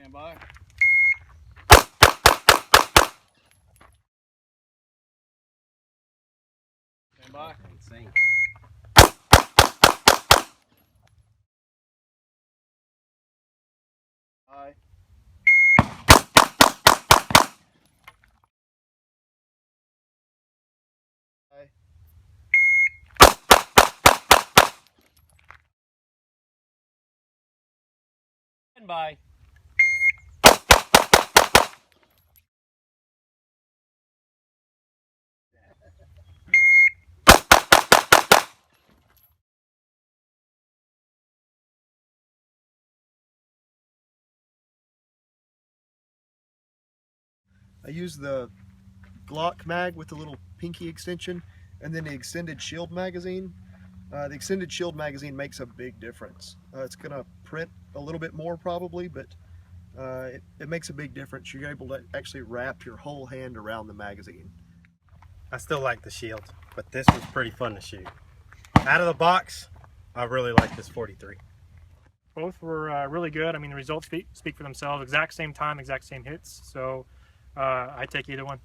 Stand by. Stand by. Insane. Aye. Aye. Stand by. I use the Glock mag with the little pinky extension and then the extended shield magazine. The extended shield magazine makes a big difference. It's going to print a little bit more probably, but it makes a big difference. You're able to actually wrap your whole hand around the magazine. I still like the Shield, but this was pretty fun to shoot. Out of the box, I really like this 43. Both were really good. I mean, the results speak for themselves. Exact same time, exact same hits. So I take either one.